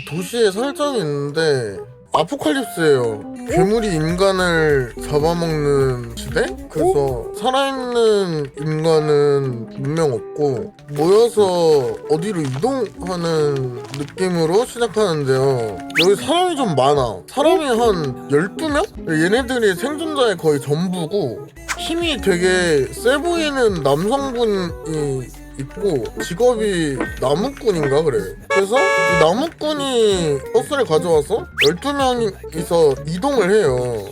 도시에 설정이 있는데 아포칼립스예요. 괴물이 인간을 잡아먹는 시대? 그래서 살아있는 인간은 분명 없고 모여서 어디로 이동하는 느낌으로 시작하는데요. 여기 사람이 좀 많아. 사람이 한 12명? 얘네들이 생존자의 거의 전부고 힘이 되게 세 보이는 남성분이 있고 직업이 나무꾼인가 그래. 그래서 이 나무꾼이 버스를 가져와서 12명이서 이동을 해요.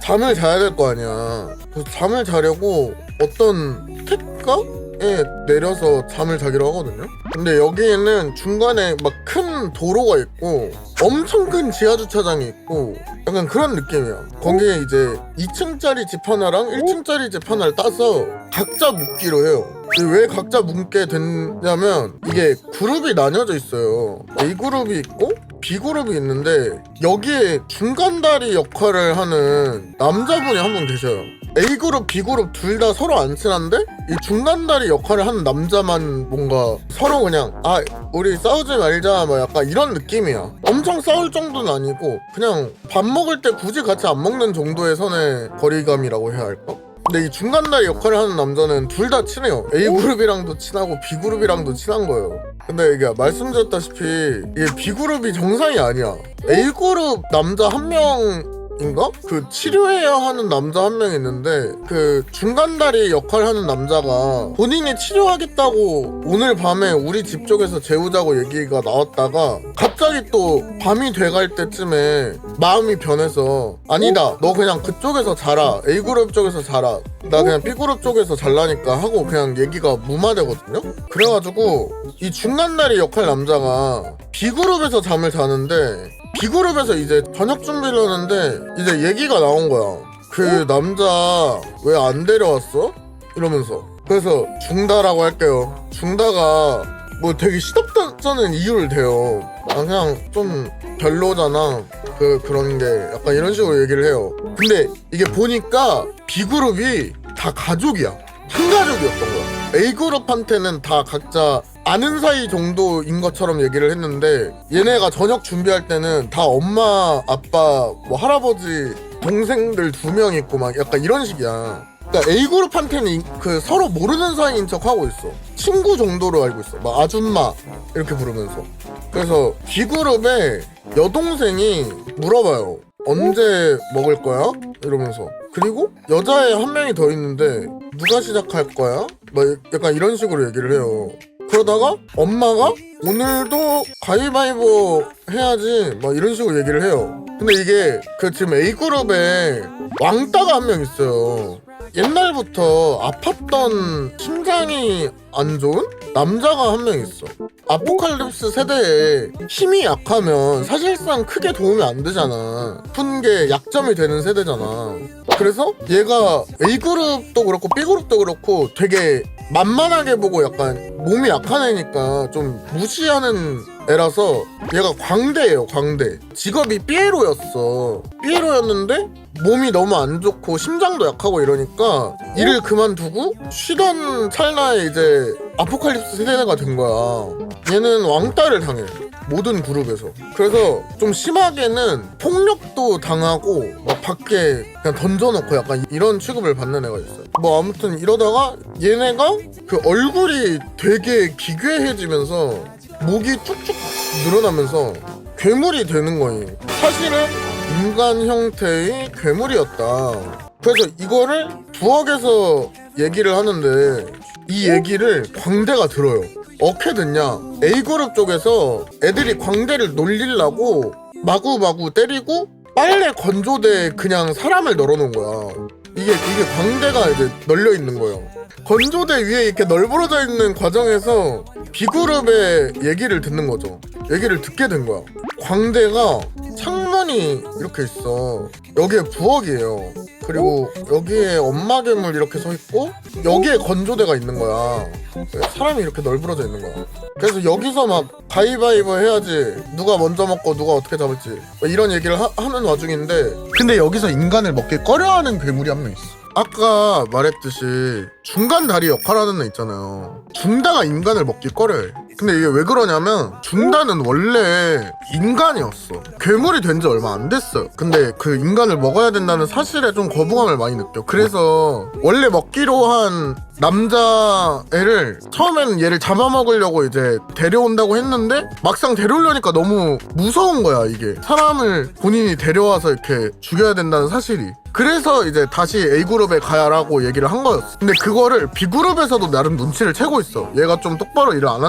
잠을 자야 될 거 아니야. 그래서 잠을 자려고 어떤 택가에 내려서 잠을 자기로 하거든요. 근데 여기에는 중간에 막 큰 도로가 있고 엄청 큰 지하주차장이 있고 약간 그런 느낌이야. 거기에 이제 2층짜리 집 하나랑 1층짜리 집 하나를 따서 각자 묵기로 해요. 왜 각자 묵게 됐냐면 이게 그룹이 나뉘어져 있어요. A그룹이 있고 B그룹이 있는데 여기에 중간다리 역할을 하는 남자분이 한 분 계셔요. A그룹, B그룹 둘 다 서로 안 친한데 이 중간다리 역할을 하는 남자만 뭔가 서로 그냥 우리 싸우지 말자 뭐 약간 이런 느낌이야. 엄청 싸울 정도는 아니고 그냥 밥 먹을 때 굳이 같이 안 먹는 정도의 선의 거리감이라고 해야 할까? 근데 이 중간다리 역할을 하는 남자는 둘 다 친해요. A그룹이랑도 친하고 B그룹이랑도 친한 거예요. 근데 이게 말씀드렸다시피 이게 B그룹이 정상이 아니야. A그룹 남자 한 명인가? 그 치료해야 하는 남자 한 명 있는데 그 중간다리 역할 하는 남자가 본인이 치료하겠다고 오늘 밤에 우리 집 쪽에서 재우자고 얘기가 나왔다가 갑자기 또 밤이 돼갈 때쯤에 마음이 변해서 아니다 너 그냥 그쪽에서 자라 A그룹 쪽에서 자라 나 그냥 B그룹 쪽에서 잘라니까 하고 그냥 얘기가 무마되거든요. 그래가지고 이 중간다리 역할 남자가 B그룹에서 잠을 자는데 B그룹에서 이제 저녁 준비를 하는데 이제 얘기가 나온 거야. 그 남자 왜 안 데려왔어? 이러면서. 그래서 중다라고 할게요. 중다가 뭐 되게 시덥잖은 이유를 대요. 그냥 좀 별로잖아. 그런 게 약간 이런 식으로 얘기를 해요. 근데 이게 보니까 B그룹이 다 가족이야. 한 가족이었던 거야. A그룹한테는 다 각자 아는 사이 정도인 것처럼 얘기를 했는데 얘네가 저녁 준비할 때는 다 엄마, 아빠, 뭐 할아버지, 동생들 2명 있고 막 약간 이런 식이야. 그러니까 A그룹한테는 그 서로 모르는 사이인 척 하고 있어. 친구 정도로 알고 있어. 막 아줌마 이렇게 부르면서. 그래서 B그룹의 여동생이 물어봐요. 언제 먹을 거야? 이러면서. 그리고 여자애 한 명이 더 있는데 누가 시작할 거야? 막 약간 이런 식으로 얘기를 해요. 그러다가 엄마가 오늘도 가위바위보 해야지 막 이런 식으로 얘기를 해요. 근데 이게 그 지금 A그룹에 왕따가 한 명 있어요. 옛날부터 아팠던 심장이 안 좋은 남자가 한 명 있어. 아포칼립스 세대에 힘이 약하면 사실상 크게 도움이 안 되잖아. 푼 게 약점이 되는 세대잖아. 그래서 얘가 A그룹도 그렇고 B그룹도 그렇고 되게 만만하게 보고 약간 몸이 약한 애니까 좀 무시하는 애라서 얘가 광대예요. 광대. 직업이 삐에로였어. 삐에로였는데 몸이 너무 안 좋고 심장도 약하고 이러니까 일을 그만두고 쉬던 찰나에 이제 아포칼립스 세대가 된 거야. 얘는 왕따를 당해. 모든 그룹에서. 그래서 좀 심하게는 폭력도 당하고 막 밖에 그냥 던져놓고 약간 이런 취급을 받는 애가 있어요. 뭐 아무튼 이러다가 얘네가 그 얼굴이 되게 기괴해지면서 목이 쭉쭉 늘어나면서 괴물이 되는 거예요. 사실은 인간 형태의 괴물이었다. 그래서 이거를 부엌에서 얘기를 하는데 이 얘기를 광대가 들어요. 어떻게 됐냐? A그룹 쪽에서 애들이 광대를 놀리려고 마구마구 때리고 빨래 건조대에 그냥 사람을 널어놓은 거야. 이게 광대가 이제 널려 있는 거예요. 건조대 위에 이렇게 널브러져 있는 과정에서 B그룹의 얘기를 듣는 거죠. 얘기를 듣게 된 거야. 광대가 창문이 이렇게 있어. 여기에 부엌이에요. 그리고 여기에 엄마 괴물 이렇게 서 있고 여기에 건조대가 있는 거야. 사람이 이렇게 널브러져 있는 거야. 그래서 여기서 막 가위바위보 해야지 누가 먼저 먹고 누가 어떻게 잡을지 이런 얘기를 하는 와중인데 근데 여기서 인간을 먹기 꺼려하는 괴물이 한 명 있어. 아까 말했듯이 중간 다리 역할하는 애 있잖아요. 중다가 인간을 먹기 꺼려해. 근데 이게 왜 그러냐면 중단은 원래 인간이었어. 괴물이 된 지 얼마 안 됐어요. 근데 그 인간을 먹어야 된다는 사실에 좀 거부감을 많이 느껴. 그래서 원래 먹기로 한 남자애를 처음에는 얘를 잡아먹으려고 이제 데려온다고 했는데 막상 데려오려니까 너무 무서운 거야. 이게 사람을 본인이 데려와서 이렇게 죽여야 된다는 사실이. 그래서 이제 다시 A그룹에 가야라고 얘기를 한 거였어. 근데 그거를 B그룹에서도 나름 눈치를 채고 있어. 얘가 좀 똑바로 일을 안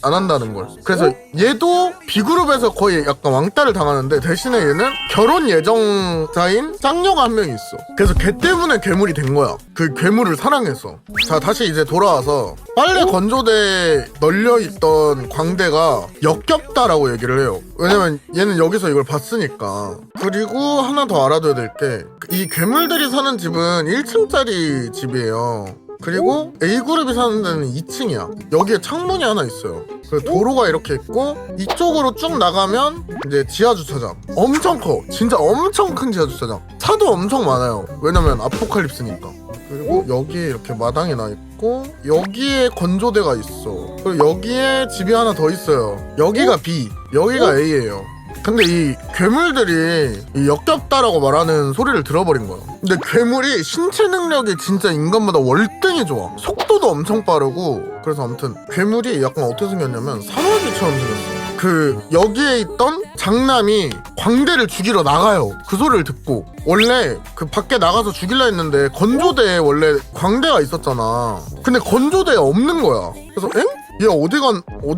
한다는 걸. 그래서 얘도 B그룹에서 거의 약간 왕따를 당하는데 대신에 얘는 결혼 예정자인 쌍녀가 한 명이 있어. 그래서 걔 때문에 괴물이 된 거야. 그 괴물을 사랑해서. 자, 다시 이제 돌아와서 빨래 건조대에 널려있던 광대가 역겹다라고 얘기를 해요. 왜냐면 얘는 여기서 이걸 봤으니까. 그리고 하나 더 알아둬야 될 게 이 괴물들이 사는 집은 1층짜리 집이에요. 그리고 A그룹이 사는 데는 2층이야. 여기에 창문이 하나 있어요. 그리고 도로가 이렇게 있고 이쪽으로 쭉 나가면 이제 지하주차장. 엄청 커. 진짜 엄청 큰 지하주차장. 차도 엄청 많아요. 왜냐면 아포칼립스니까. 그리고 여기에 이렇게 마당이 나 있고 여기에 건조대가 있어. 그리고 여기에 집이 하나 더 있어요. 여기가 B, 여기가 A예요. 근데 이 괴물들이 이 역겹다라고 말하는 소리를 들어버린 거야. 근데 괴물이 신체 능력이 진짜 인간보다 월등히 좋아. 속도도 엄청 빠르고. 그래서 아무튼 괴물이 약간 어떻게 생겼냐면 사마귀처럼 생겼어. 그 여기에 있던 장남이 광대를 죽이러 나가요. 그 소리를 듣고. 원래 그 밖에 나가서 죽이려 했는데 건조대에 원래 광대가 있었잖아. 근데 건조대에 없는 거야. 그래서 엥? 얘 어디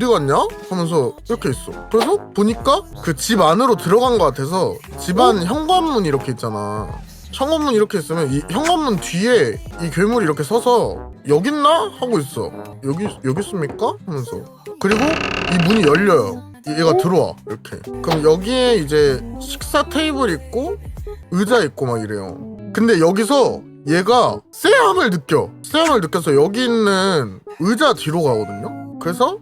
갔냐? 하면서 이렇게 있어. 그래서 보니까 그 집 안으로 들어간 것 같아서 집안 현관문 이렇게 있잖아. 현관문 이렇게 있으면 이 현관문 뒤에 이 괴물이 이렇게 서서 여기 있나? 하고 있어. 여기 있습니까? 하면서. 그리고 이 문이 열려요. 얘가 들어와 이렇게. 그럼 여기에 이제 식사 테이블 있고 의자 있고 막 이래요. 근데 여기서 얘가 쎄함을 느껴서 여기 있는 의자 뒤로 가거든요. 그래서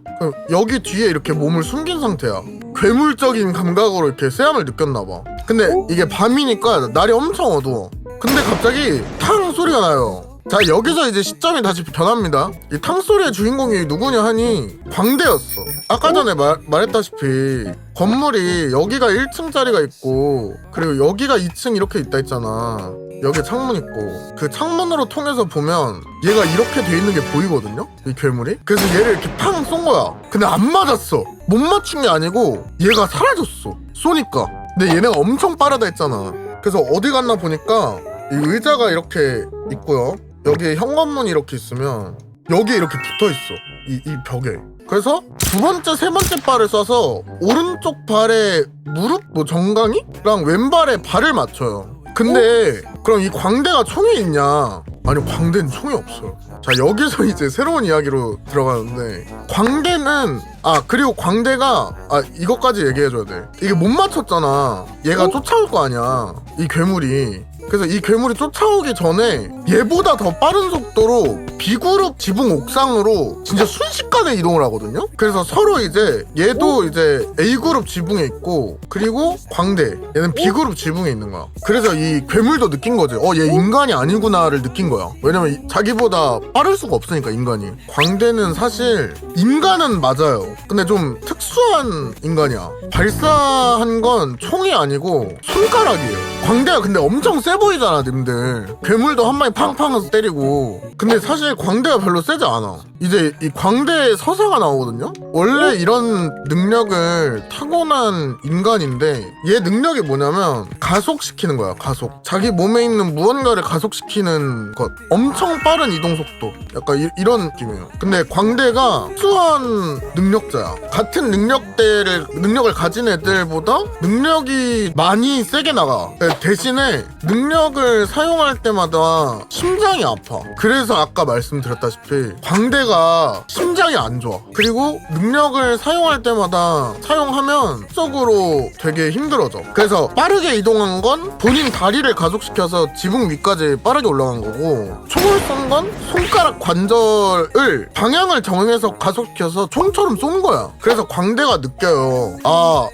여기 뒤에 이렇게 몸을 숨긴 상태야. 괴물적인 감각으로 이렇게 쎄함을 느꼈나봐. 근데 이게 밤이니까 날이 엄청 어두워. 근데 갑자기 탕 소리가 나요. 자, 여기서 이제 시점이 다시 변합니다. 이 탕소리의 주인공이 누구냐 하니 광대였어. 아까 전에 말했다시피 건물이 여기가 1층짜리가 있고 그리고 여기가 2층 이렇게 있다 했잖아. 여기 창문 있고 그 창문으로 통해서 보면 얘가 이렇게 돼 있는 게 보이거든요? 이 괴물이. 그래서 얘를 이렇게 팡 쏜 거야. 근데 안 맞았어. 못 맞춘 게 아니고 얘가 사라졌어. 쏘니까. 근데 얘네가 엄청 빠르다 했잖아. 그래서 어디 갔나 보니까 이 의자가 이렇게 있고요. 여기에 현관문이 이렇게 있으면 여기에 이렇게 붙어있어. 이 벽에. 그래서 두 번째, 세 번째 발을 쏴서 오른쪽 발에 무릎? 뭐 정강이랑 왼발에 발을 맞춰요. 근데 그럼 이 광대가 총이 있냐? 아니, 광대는 총이 없어요. 자, 여기서 이제 새로운 이야기로 들어가는데 광대는 그리고 광대가 이것까지 얘기해줘야 돼. 이게 못 맞췄잖아. 얘가 쫓아올 거 아니야, 이 괴물이. 그래서 이 괴물이 쫓아오기 전에 얘보다 더 빠른 속도로 B그룹 지붕 옥상으로 진짜 순식간에 이동을 하거든요. 그래서 서로 이제 얘도 이제 A그룹 지붕에 있고 그리고 광대 얘는 B그룹 지붕에 있는 거야. 그래서 이 괴물도 느낀 거지. 얘 인간이 아니구나를 느낀 거야. 왜냐면 자기보다 빠를 수가 없으니까 인간이. 광대는 사실 인간은 맞아요. 근데 좀 특수한 인간이야. 발사한 건 총이 아니고 손가락이에요. 광대가 근데 엄청 세 보이잖아, 님들. 괴물도 한 방에 팡팡 해서 때리고. 근데 사실 광대가 별로 세지 않아. 이제 이 광대의 서사가 나오거든요. 원래 이런 능력을 타고난 인간인데 얘 능력이 뭐냐면 가속시키는 거야. 가속. 자기 몸에 있는 무언가를 가속시키는 것. 엄청 빠른 이동 속도. 약간 이런 느낌이에요. 근데 광대가 특수한 능력자야. 같은 능력을 가진 애들보다 능력이 많이 세게 나가. 대신에 능력을 사용할 때마다 심장이 아파. 그래서 아까 말씀드렸다시피 광대가 심장이 안 좋아. 그리고 능력을 사용할 때마다 사용하면 속으로 되게 힘들어져. 그래서 빠르게 이동한 건 본인 다리를 가속시켜서 지붕 위까지 빠르게 올라간 거고, 총을 쏜 건 손가락 관절을 방향을 정해서 가속시켜서 총처럼 쏜 거야. 그래서 광대가 느껴요.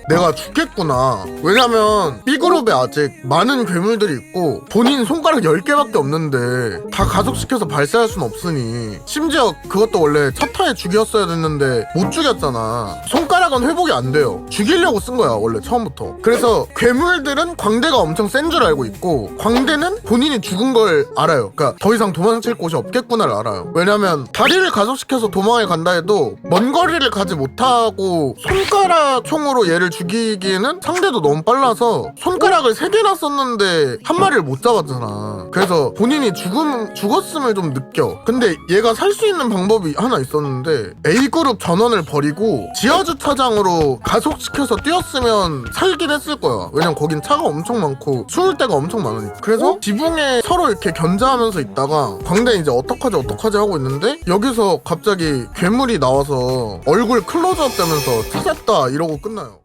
내가 죽겠구나. 왜냐면 B그룹에 아직 많은 괴물들이 있고 또 본인 손가락 10개밖에 없는데 다 가속시켜서 발사할 순 없으니, 심지어 그것도 원래 첫 타에 죽였어야 됐는데 못 죽였잖아. 손가락은 회복이 안 돼요. 죽이려고 쓴 거야 원래 처음부터. 그래서 괴물들은 광대가 엄청 센 줄 알고 있고, 광대는 본인이 죽은 걸 알아요. 그러니까 더 이상 도망칠 곳이 없겠구나를 알아요. 왜냐면 다리를 가속시켜서 도망을 간다 해도 먼 거리를 가지 못하고 손가락 총으로 얘를 죽이기에는 상대도 너무 빨라서 손가락을 3개나 썼는데 한 마리를 못 잡았잖아. 그래서 본인이 죽었음을 좀 느껴. 근데 얘가 살 수 있는 방법이 하나 있었는데, A그룹 전원을 버리고 지하주차장으로 가속시켜서 뛰었으면 살긴 했을 거야. 왜냐면 거긴 차가 엄청 많고 숨을 데가 엄청 많으니까. 그래서 지붕에 서로 이렇게 견자하면서 있다가 광대는 이제 어떡하지 하고 있는데, 여기서 갑자기 괴물이 나와서 얼굴 클로즈업 되면서 찾았다 이러고 끝나요.